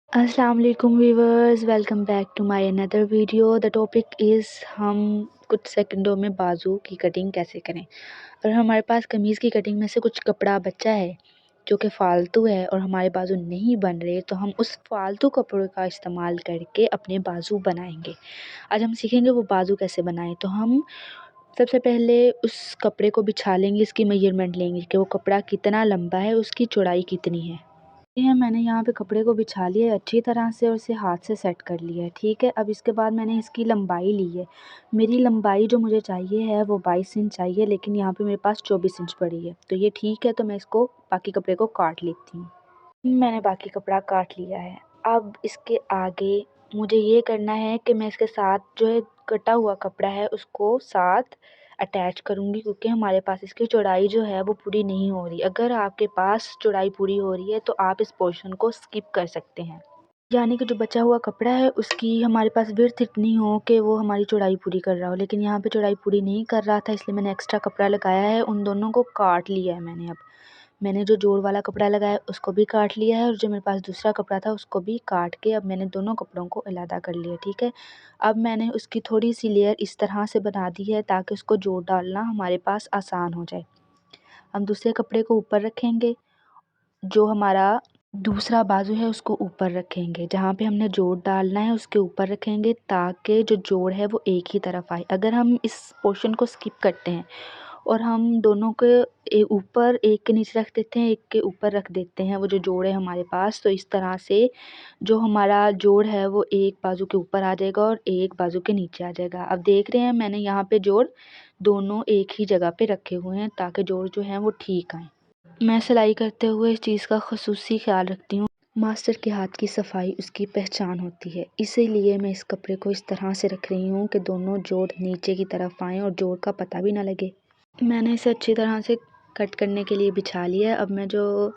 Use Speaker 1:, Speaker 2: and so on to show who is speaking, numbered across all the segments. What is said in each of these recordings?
Speaker 1: अस्सलाम वालेकुम viewers, welcome back to my another video. The topic is हम कुछ सेकंडों में बाजू की कटिंग कैसे करें। अगर हमारे पास कमीज़ की कटिंग में से कुछ कपड़ा बचा है जो कि फ़ालतू है और हमारे बाजू नहीं बन रहे, तो हम उस फ़ालतू कपड़ों का इस्तेमाल करके अपने बाजू बनाएंगे। आज हम सीखेंगे वो बाजू कैसे बनाएं। तो हम सबसे पहले उस कपड़े को बिछा लेंगे, इसकी मेजरमेंट लेंगे कि वो कपड़ा कितना लंबा है, उसकी चौड़ाई कितनी है। ये है, मैंने यहाँ पे कपड़े को बिछा लिया है अच्छी तरह से और इसे हाथ से सेट कर लिया है। ठीक है, अब इसके बाद मैंने इसकी लंबाई ली है। मेरी लंबाई जो मुझे चाहिए है वो 22 इंच चाहिए, लेकिन यहाँ पे मेरे पास 24 इंच पड़ी है, तो ये ठीक है। तो मैं इसको बाकी कपड़े को काट लेती हूँ। मैंने बाकी कपड़ा काट लिया है। अब इसके आगे मुझे ये करना है कि मैं इसके साथ जो है कटा हुआ कपड़ा है उसको साथ अटैच करूँगी, क्योंकि हमारे पास इसकी चौड़ाई जो है वो पूरी नहीं हो रही। अगर आपके पास चौड़ाई पूरी हो रही है तो आप इस पोर्शन को स्किप कर सकते हैं, यानी कि जो बचा हुआ कपड़ा है उसकी हमारे पास विड्थ इतनी हो कि वो हमारी चौड़ाई पूरी कर रहा हो, लेकिन यहाँ पे चौड़ाई पूरी नहीं कर रहा था, इसलिए मैंने एक्स्ट्रा कपड़ा लगाया है। उन दोनों को काट लिया है मैंने। अब मैंने जो जोड़ वाला कपड़ा लगाया उसको भी काट लिया है और जो मेरे पास दूसरा कपड़ा था उसको भी काट के अब मैंने दोनों कपड़ों को अलग कर लिया। ठीक है, अब मैंने उसकी थोड़ी सी लेयर इस तरह से बना दी है ताकि उसको जोड़ डालना हमारे पास आसान हो जाए। हम दूसरे कपड़े को ऊपर रखेंगे, जो हमारा दूसरा बाजू है उसको ऊपर रखेंगे, जहाँ पे हमने जोड़ डालना है उसके ऊपर रखेंगे ताकि जो जोड़ है वो एक ही तरफ आए। अगर हम इस पोर्शन को स्किप करते हैं और हम दोनों के ऊपर एक के नीचे रख देते हैं, एक के ऊपर रख देते हैं वो जो जोड़ है हमारे पास, तो इस तरह से जो हमारा जोड़ है वो एक बाजू के ऊपर आ जाएगा और एक बाजू के नीचे आ जाएगा। अब देख रहे हैं मैंने यहाँ पे जोड़ दोनों एक ही जगह पे रखे हुए हैं ताकि जोड़ जो है वो ठीक आए। मैं सिलाई करते हुए इस चीज़ का ख़ुसूसी ख्याल रखती हूँ। मास्टर के हाथ की सफाई उसकी पहचान होती है, इसीलिए मैं इस कपड़े को इस तरह से रख रही हूँ कि दोनों जोड़ नीचे की तरफ आएँ और जोड़ का पता भी ना लगे। मैंने इसे अच्छी तरह से कट करने के लिए बिछा लिया है। अब मैं जो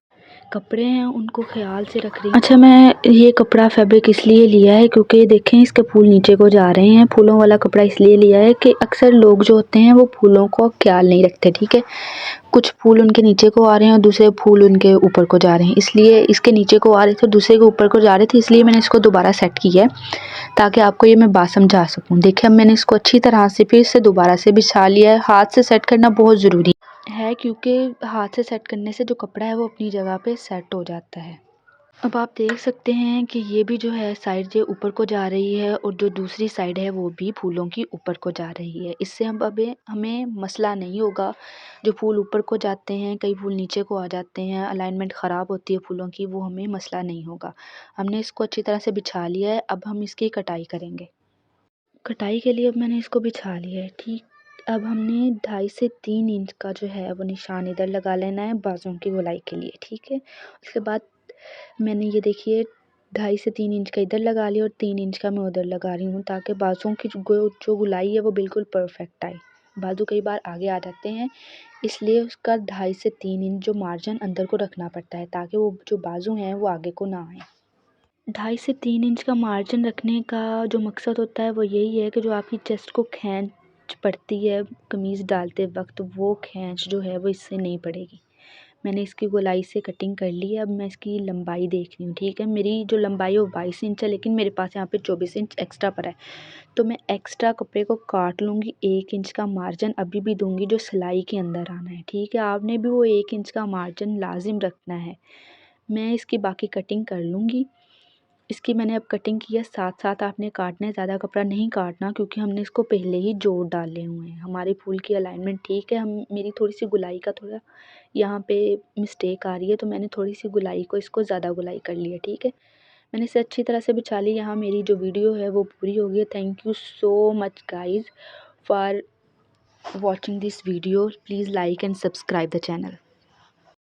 Speaker 1: कपड़े हैं उनको ख्याल से रख रही हूँ। अच्छा, मैं ये कपड़ा फैब्रिक इसलिए लिया है क्योंकि देखें इसके फूल नीचे को जा रहे हैं। फूलों वाला कपड़ा इसलिए लिया है कि अक्सर लोग जो होते हैं वो फूलों को ख्याल नहीं रखते। ठीक है, कुछ फूल उनके नीचे को आ रहे हैं और दूसरे फूल उनके ऊपर को जा रहे हैं, इसलिए इसके नीचे को आ रहे थे, दूसरे के ऊपर को जा रहे थे, इसलिए मैंने इसको दोबारा सेट किया है ताकि आपको ये मैं बात समझा सकूं। देखिए, अब मैंने इसको अच्छी तरह से फिर से दोबारा से बिछा लिया है। हाथ से सेट करना बहुत ज़रूरी है क्योंकि हाथ से सेट करने से जो कपड़ा है वो अपनी जगह पे सेट हो जाता है। अब आप देख सकते हैं कि ये भी जो है साइड जो ऊपर को जा रही है और जो दूसरी साइड है वो भी फूलों की ऊपर को जा रही है। इससे हम अब हमें मसला नहीं होगा। जो फूल ऊपर को जाते हैं, कई फूल नीचे को आ जाते हैं, अलाइनमेंट ख़राब होती है फूलों की, वो हमें मसला नहीं होगा। हमने इसको अच्छी तरह से बिछा लिया है। अब हम इसकी कटाई करेंगे। कटाई के लिए अब मैंने इसको बिछा लिया है। ठीक, अब हमने 2.5 से 3 इंच का जो है वो निशान इधर लगा लेना है बाजुओं की गोलाई के लिए। ठीक है, उसके बाद मैंने ये देखिए 2.5 से 3 इंच का इधर लगा लिया और 3 इंच का मैं उधर लगा रही हूँ ताकि बाजुओं की जो गोलाई है वो बिल्कुल परफेक्ट आए। बाजू कई बार आगे आ जाते हैं, इसलिए उसका 2.5 से 3 इंच जो मार्जिन अंदर को रखना पड़ता है ताकि वो जो बाजू हैं वो आगे को ना आए। 2.5 से 3 इंच का मार्जिन रखने का जो मकसद होता है वो यही है कि जो आपकी चेस्ट को खींच पड़ती है कमीज़ डालते वक्त, वो खींच जो है वो इससे नहीं पड़ेगी। मैंने इसकी गोलाई से कटिंग कर ली है। अब मैं इसकी लंबाई देख रही हूँ। ठीक है, मेरी जो लंबाई है वो 22 इंच है, लेकिन मेरे पास यहाँ पे 24 इंच एक्स्ट्रा पड़ा है, तो मैं एक्स्ट्रा कपड़े को काट लूँगी। 1 इंच का मार्जिन अभी भी दूँगी जो सिलाई के अंदर आना है। ठीक है, आपने भी वो 1 इंच का मार्जिन लाजिम रखना है। मैं इसकी बाकी कटिंग कर लूँगी। इसकी मैंने अब कटिंग की है, साथ साथ आपने काटना है, ज़्यादा कपड़ा नहीं काटना क्योंकि हमने इसको पहले ही जोड़ डाले हुए हैं। हमारे फूल की अलाइनमेंट ठीक है। हम मेरी थोड़ी सी गुलाई का थोड़ा यहाँ पे मिस्टेक आ रही है, तो मैंने थोड़ी सी गुलाई को इसको ज़्यादा गुलाई कर लिया। ठीक है, मैंने इसे अच्छी तरह से बिछा ली। यहाँ मेरी जो वीडियो है वो पूरी हो गई है। Thank you so much guys for watching this video. Please like and subscribe the channel.